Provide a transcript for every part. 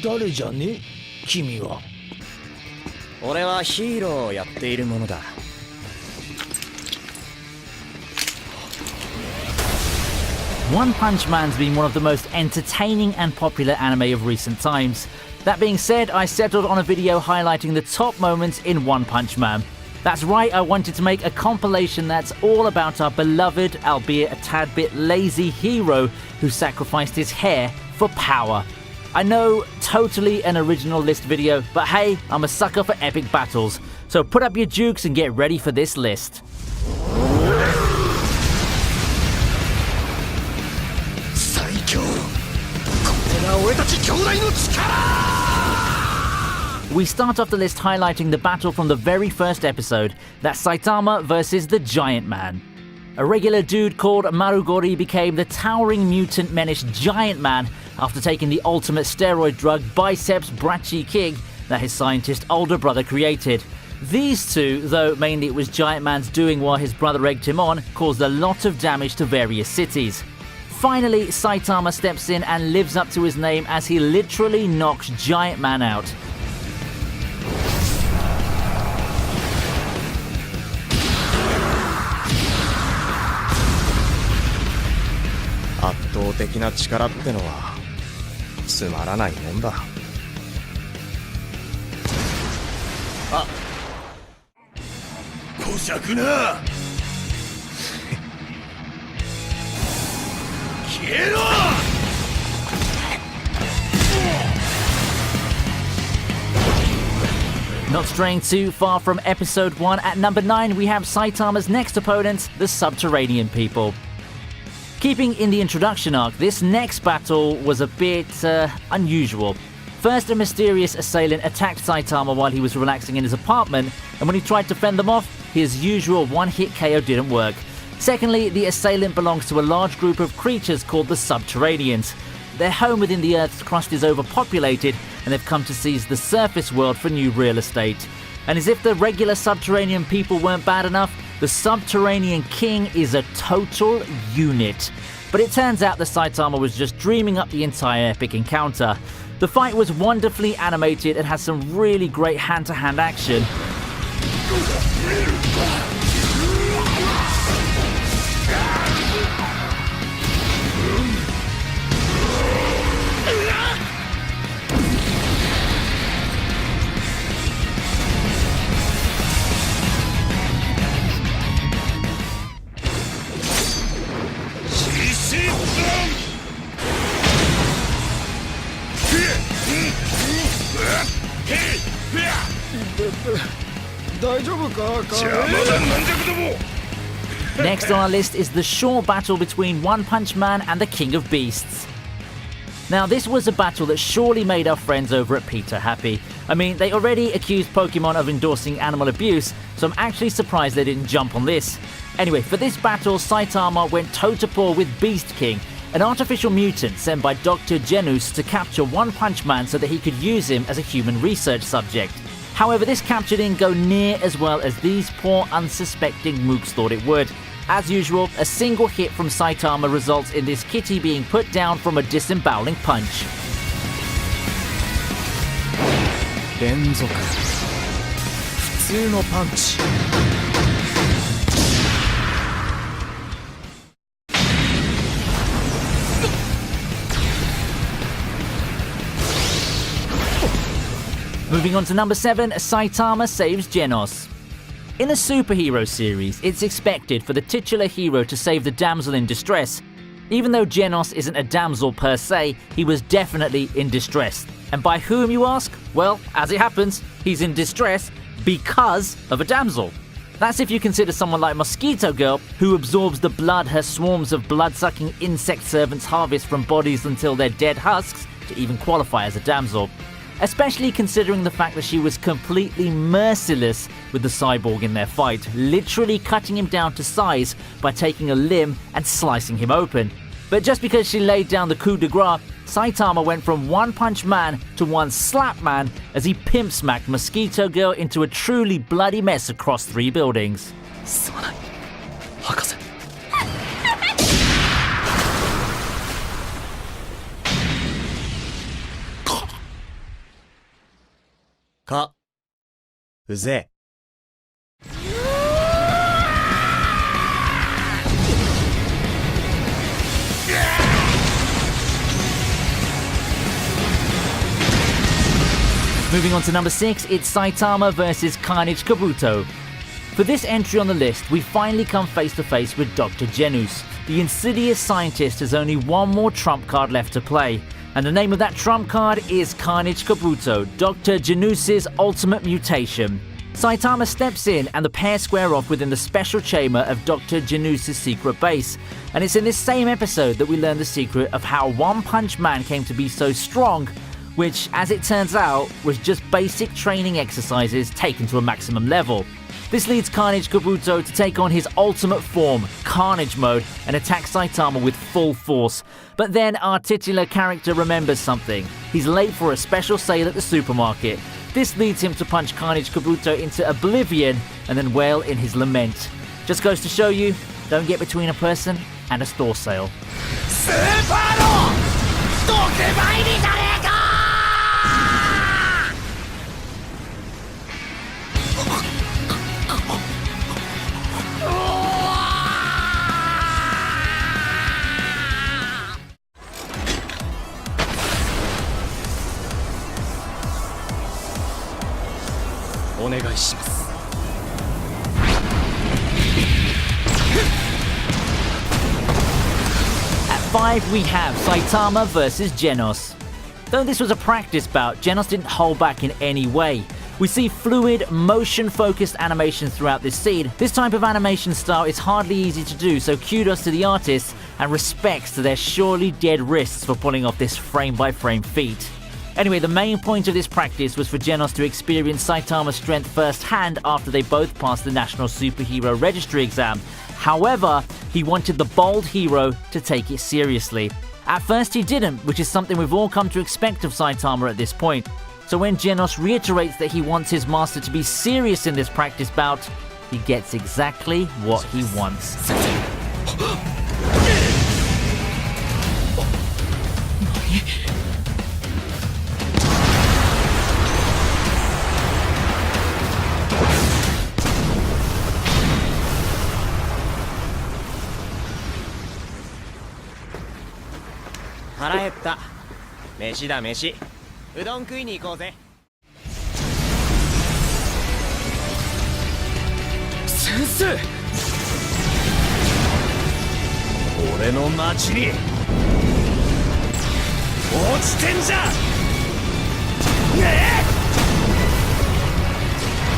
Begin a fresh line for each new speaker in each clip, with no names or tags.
誰じゃね君は。
俺はヒーローをやっているものだ。
One Punch Man's been one of the most entertaining and popular anime of recent times. That being said, I settled on a video highlighting the top moments in One Punch Man. That's right, I wanted to make a compilation that's all about our beloved, albeit a tad bit lazy hero who sacrificed his hair for power. I know, totally an original list video, but hey, I'm a sucker for epic battles, so put up your jukes and get ready for this list. We start off the list highlighting the battle from the very first episode, that's Saitama versus the Giant Man. A regular dude called Marugori became the towering mutant menace Giant Man after taking the ultimate steroid drug Biceps Brachy King that his scientist older brother created. These two, though mainly it was Giant Man's doing while his brother egged him on, caused a lot of damage to various cities. Finally, Saitama steps in and lives up to his name as he literally knocks Giant Man out. Not straying too far from episode 1, at number 9 we have Saitama's next opponents, the Subterranean people. Keeping in the introduction arc, this next battle was a bit unusual. First, a mysterious assailant attacked Saitama while he was relaxing in his apartment, and when he tried to fend them off, his usual one-hit KO didn't work. Secondly, the assailant belongs to a large group of creatures called the Subterraneans. Their home within the Earth's crust is overpopulated, and they've come to seize the surface world for new real estate. And as if the regular Subterranean people weren't bad enough, the Subterranean King is a total unit. But it turns out that Saitama was just dreaming up the entire epic encounter. The fight was wonderfully animated and has some really great hand-to-hand action. Next on our list is the short battle between One Punch Man and the King of Beasts. Now this was a battle that surely made our friends over at Peter happy. I mean, they already accused Pokemon of endorsing animal abuse, so I'm actually surprised they didn't jump on this. Anyway, for this battle, Saitama went toe-to-paw with Beast King, an artificial mutant sent by Dr. Genus to capture One Punch Man so that he could use him as a human research subject. However, this capture didn't go near as well as these poor unsuspecting mooks thought it would. As usual, a single hit from Saitama results in this kitty being put down from a disemboweling punch. Moving on to number 7, Saitama saves Genos. In a superhero series, it's expected for the titular hero to save the damsel in distress. Even though Genos isn't a damsel per se, he was definitely in distress. And by whom, you ask? Well, as it happens, he's in distress because of a damsel. That's if you consider someone like Mosquito Girl, who absorbs the blood her swarms of blood-sucking insect servants harvest from bodies until they're dead husks, to even qualify as a damsel. Especially considering the fact that she was completely merciless with the cyborg in their fight, literally cutting him down to size by taking a limb and slicing him open. But just because she laid down the coup de grace, Saitama went from One Punch Man to One Slap Man as he pimp smacked Mosquito Girl into a truly bloody mess across 3 buildings.
うぜ
Moving on to number 6, it's Saitama versus Carnage Kabuto. For this entry on the list, we finally come face to face with Dr. Genus. The insidious scientist has only one more trump card left to play, and the name of that trump card is Carnage Kabuto, Dr. Genus's ultimate mutation. Saitama steps in and the pair square off within the special chamber of Dr. Genus's secret base, and it's in this same episode that we learn the secret of how One Punch Man came to be so strong, which, as it turns out, was just basic training exercises taken to a maximum level. This leads Carnage Kabuto to take on his ultimate form, Carnage Mode, and attack Saitama with full force. But then our titular character remembers something. He's late for a special sale at the supermarket. This leads him to punch Carnage Kabuto into oblivion and then wail in his lament. Just goes to show you, don't get between a person and a store sale. At 5 we have Saitama versus Genos. Though this was a practice bout, Genos didn't hold back in any way. We see fluid, motion-focused animations throughout this scene. This type of animation style is hardly easy to do, so kudos to the artists and respects to their surely dead wrists for pulling off this frame-by-frame feat. Anyway, the main point of this practice was for Genos to experience Saitama's strength firsthand after they both passed the National Superhero Registry exam. However, he wanted the bold hero to take it seriously. At first he didn't, which is something we've all come to expect of Saitama at this point. So when Genos reiterates that he wants his master to be serious in this practice bout, he gets exactly what he wants.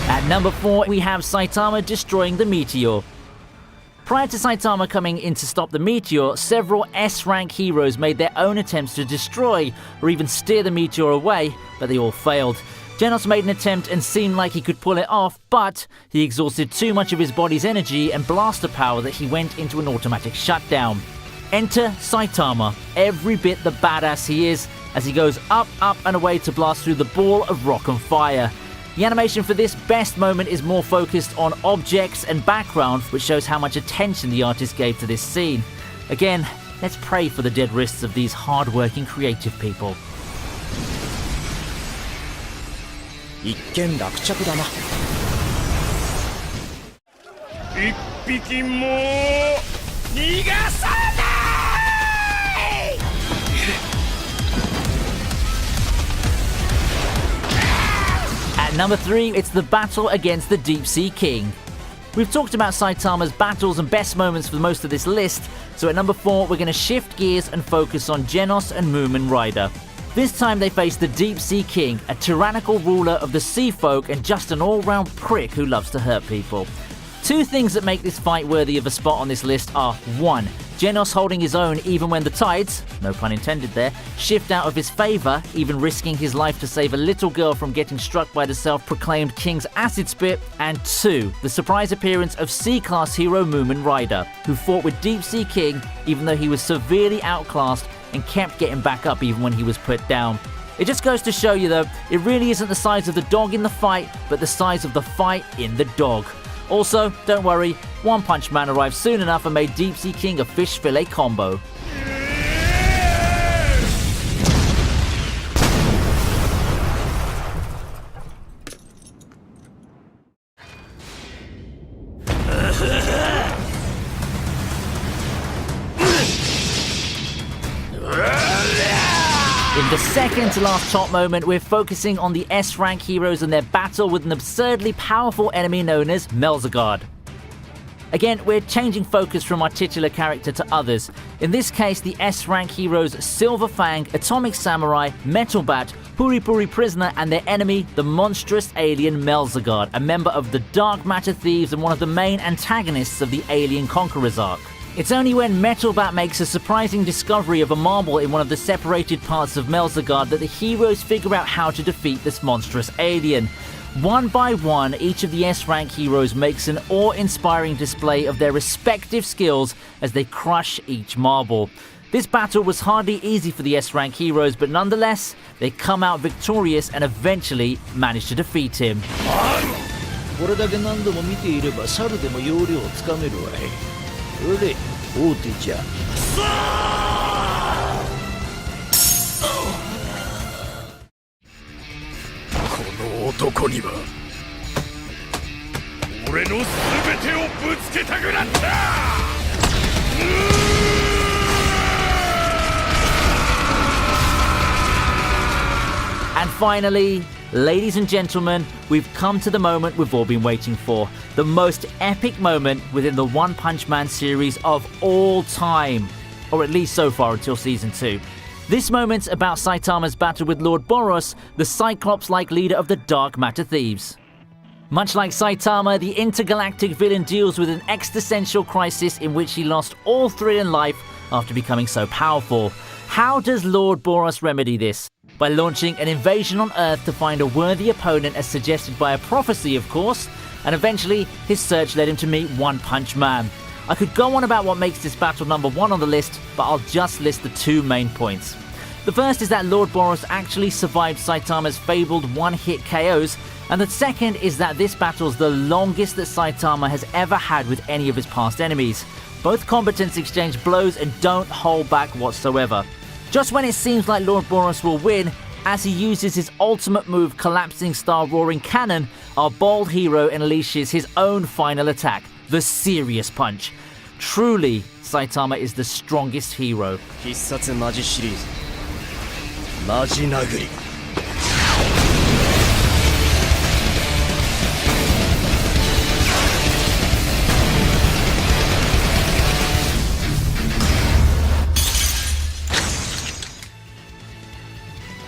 At number 4, we have Saitama destroying the meteor. Prior to Saitama coming in to stop the meteor, several S-rank heroes made their own attempts to destroy or even steer the meteor away, but they all failed. Genos made an attempt and seemed like he could pull it off, but he exhausted too much of his body's energy and blaster power that he went into an automatic shutdown. Enter Saitama, every bit the badass he is, as he goes up, up and away to blast through the ball of rock and fire. The animation for this best moment is more focused on objects and background, which shows how much attention the artist gave to this scene. Again, let's pray for the dead wrists of these hard-working creative people. At number 3, it's the battle against the Deep Sea King. We've talked about Saitama's battles and best moments for most of this list, so at number 4 we're going to shift gears and focus on Genos and Moomin Rider. This time they face the Deep Sea King, a tyrannical ruler of the sea folk and just an all-round prick who loves to hurt people. Two things that make this fight worthy of a spot on this list are 1. Genos holding his own even when the tides, no pun intended there, shift out of his favour, even risking his life to save a little girl from getting struck by the self-proclaimed King's acid spit, and 2. The surprise appearance of C-class hero Moomin Rider, who fought with Deep Sea King even though he was severely outclassed and kept getting back up even when he was put down. It just goes to show you though, it really isn't the size of the dog in the fight, but the size of the fight in the dog. Also, don't worry, One Punch Man arrived soon enough and made Deep Sea King a fish fillet combo. In the second to last top moment, we're focusing on the S-rank heroes and their battle with an absurdly powerful enemy known as Melzagard. Again, we're changing focus from our titular character to others. In this case, the S-rank heroes Silver Fang, Atomic Samurai, Metal Bat, Puri Puri Prisoner, and their enemy, the monstrous alien Melzagard, a member of the Dark Matter Thieves and one of the main antagonists of the Alien Conquerors arc. It's only when Metal Bat makes a surprising discovery of a marble in one of the separated parts of Melzagard that the heroes figure out how to defeat this monstrous alien. One by one, each of the S-rank heroes makes an awe-inspiring display of their respective skills as they crush each marble. This battle was hardly easy for the S-rank heroes, but nonetheless, they come out victorious and eventually manage to defeat him.
これだけ何度も見ていれば猿でも要領をつかめるわい。それで大手じゃ。この男には俺の全てをぶつけたくなった。
And finally, ladies and gentlemen, we've come to the moment we've all been waiting for. The most epic moment within the One Punch Man series of all time. Or at least so far until Season 2. This moment's about Saitama's battle with Lord Boros, the Cyclops-like leader of the Dark Matter Thieves. Much like Saitama, the intergalactic villain deals with an existential crisis in which he lost all thrill in life after becoming so powerful. How does Lord Boros remedy this? By launching an invasion on Earth to find a worthy opponent as suggested by a prophecy, of course, and eventually his search led him to meet One Punch Man. I could go on about what makes this battle number one on the list, but I'll just list the two main points. The first is that Lord Boros actually survived Saitama's fabled one-hit KOs, and the second is that this battle's the longest that Saitama has ever had with any of his past enemies. Both combatants exchange blows and don't hold back whatsoever. Just when it seems like Lord Boros will win, as he uses his ultimate move Collapsing Star Roaring Cannon, our bold hero unleashes his own final attack, the Serious Punch. Truly, Saitama is the strongest hero.
必殺マジシリーズマジ殴り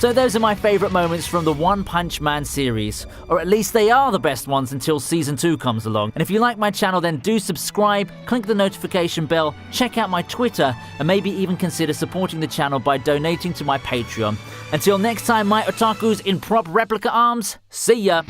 So those are my favourite moments from the One Punch Man series, or at least they are the best ones until Season 2 comes along. And if you like my channel, then do subscribe, click the notification bell, check out my Twitter, and maybe even consider supporting the channel by donating to my Patreon. Until next time, my otakus in prop replica arms, see ya!